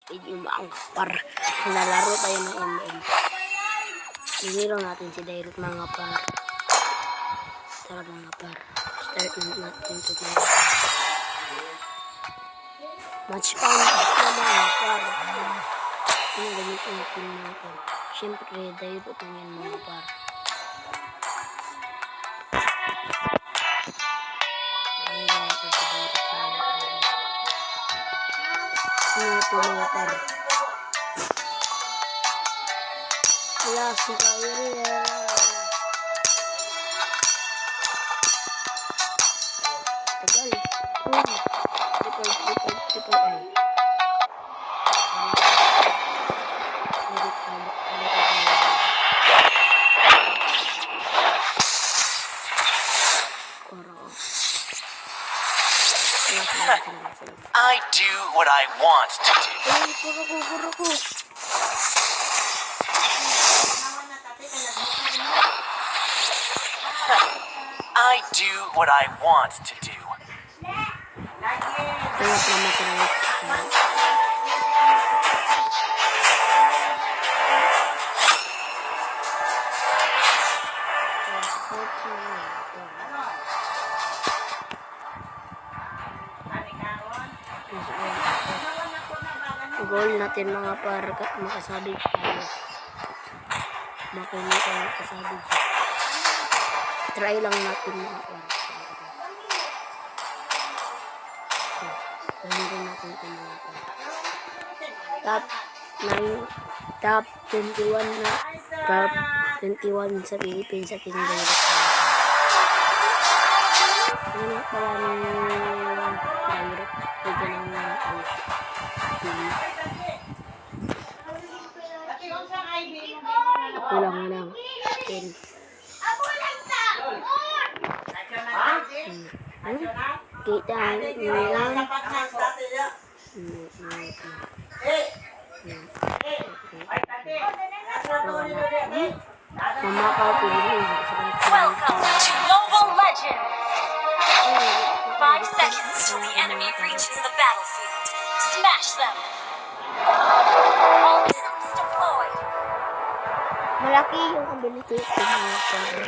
Video mga par. Nalaro tayo ng ML. Hiniro natin si Dairut mga par. Tara mga par. Start natin ito mga par. Match point na mga par. Ano gamit natin mga par? Siyempre Dairut na yan mga par. Ito mga par. Wala si Kyrie. Tagal. Triple A. I do what I want to do. I do what I want to do. Goal natin mga par, makasabit tayo. Makinig tayo makasabit. Try lang natin mga par. Gamitin natin ito mga par. Top 21 na. Top 21 sa Philippines sa King Dairut. Ano pala ng Dairut? Ito ng mga kulang lang 10. Kita yan. Welcome to Mobile Legends! 5 seconds till the enemy reaches the battlefield. Smash them! All troops deployed. Malaki yung ability ko mga par.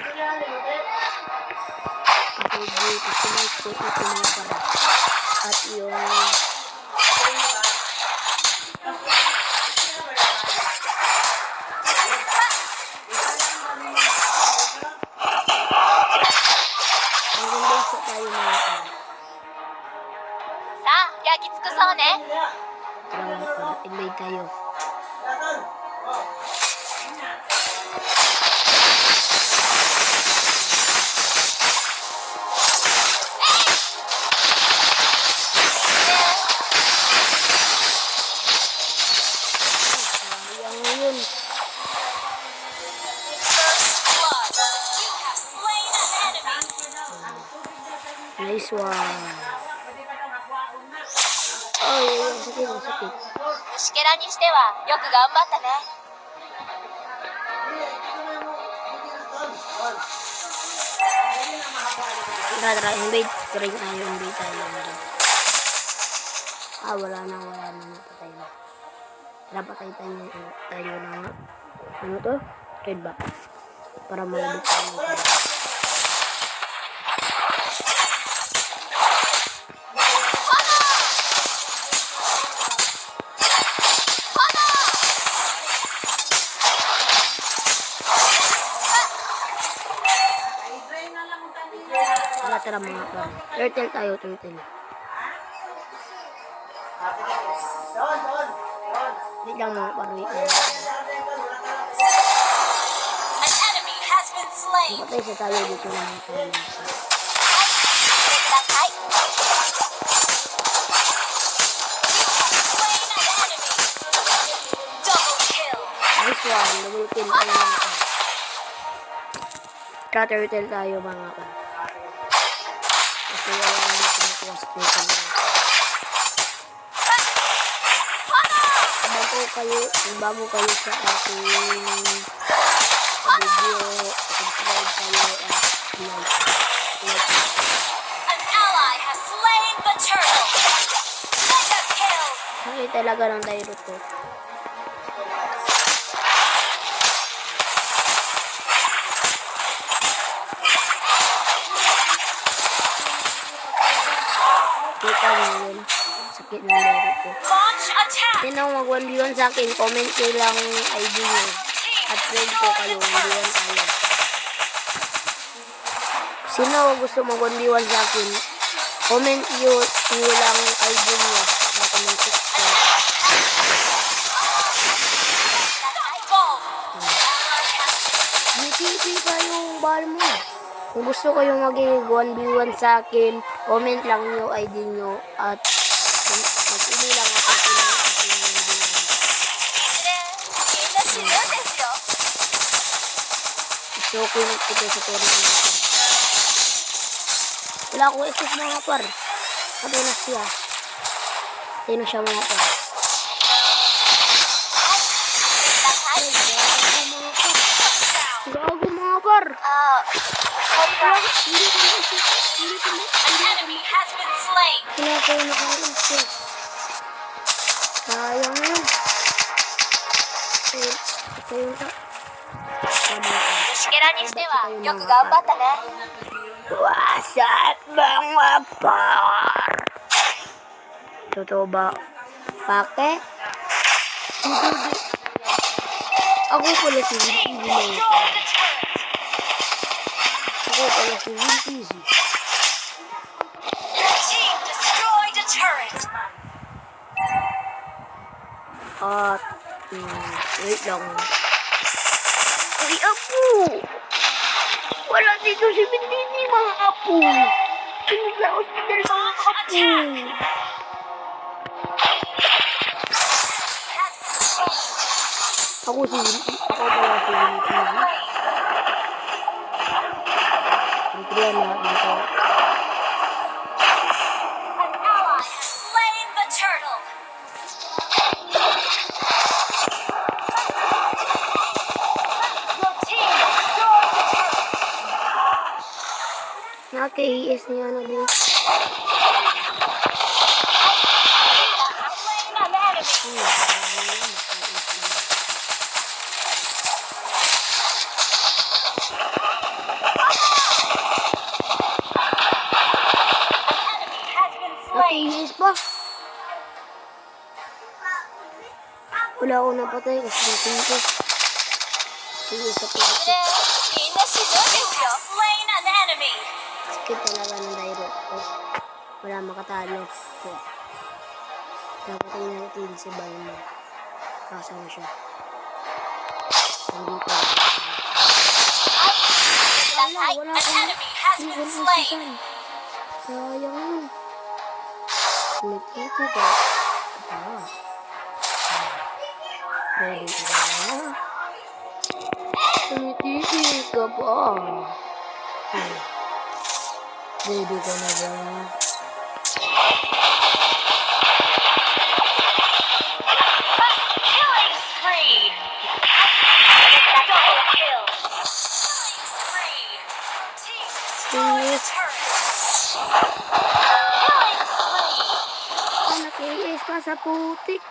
Ako dito sumaystay ito mga par. At yung sa tayo mga par. Sa, yakitsukusou ne. Tara mga par, invade tayo. Nice one. Oh, sakit. 虫けらにしてはよく頑張ったね。Tara, invade. Invade tayo. Wala na. Napatay na. Napatay tayo na. Ano to? Red back. Para malabot tayo. Tara mga par. Turtle tayo. Wait lang mga par. An enemy has been slain. Patay sa tayo dito na mga par. Nice one. Double kill tayo mga par. Turtle tayo mga par. Kasi wala na pinakuha sa turtle. Bago kayo sa ating video, subscribe kayo at like. An ally has slain the turtle. Mega kill. Okay talaga ng Dairut ko. Kita niyo yun. Sakit ng Dairut ko. Launch attack. Sino mag 1v1 sa akin, comment nyo lang ID nyo. At friend ko kayo, 1v1 tayo. Sino gusto mag 1v1 sa akin, comment nyo lang ID nyo sa comment section. Ball. GTP pa yung ball mo. Kung gusto kayo mag-1v1 sa akin, comment lang nyo ID nyo at mag-email lang ako sa aking 1v1. So, kung ito sa turis na ito. Wala akong SS mga par. Patay na siya. Patay na siya mga par. Gago mga par. Hindi ko na SS. Hindi ko na. An enemy has been slain. Wala ko naka-SS. Sayang yun. Ito yung ka. 虫けらにしてはよく頑張ったね。 Wasat mga par. Totoo ba? Pake? Ako pala si Vinci. Ako pala si Vinci. Your team destroyed a turret. At, wait lang. Uy, apo! Wala dito si Vinci, mga apo! Sino sa hospital, mga apo? Ako si Vinci. Ako pala si Vinci. Ang kriya na dito. An ally has slain the turtle. Your team destroyed the turret. Naka-AS niya na din. Slain an enemy. An enemy has been slain. Naka-AS pa? Wala ako napatay kasi natingkos. AS sa pagkakit. You have slain an enemy. Sakit talaga ng Dairo. Oh, wala makatalo. Oh. Napatay natin si Balmo. Kasama siya. Nandito. Wala An akong enemy has been hindi ko slain. nasisan. Sayang yun. Nagkito ba? Ah. Ready ka ba? Tumititi ka ba? Ready ka na ba? Killing spree. Double kill. Killing spree. Team destroyed Yes. turret. Killing spree. Nag-AS pa sa putik.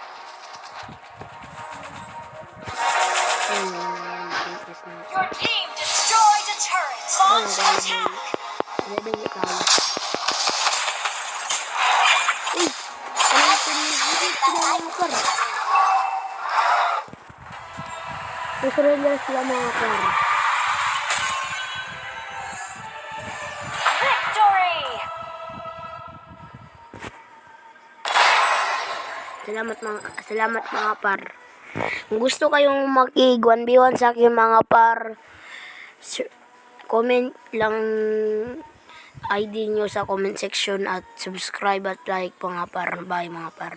Your team destroyed a turret. Launch attack. Ready ka na. Uy! Ano pinigit sila mga par? Nasurrender sila mga par. Victory. Salamat mga par. Kung gusto kayong makig 1v1 sa akin mga par, comment lang ID nyo sa comment section at subscribe at like mga par. Bye mga par.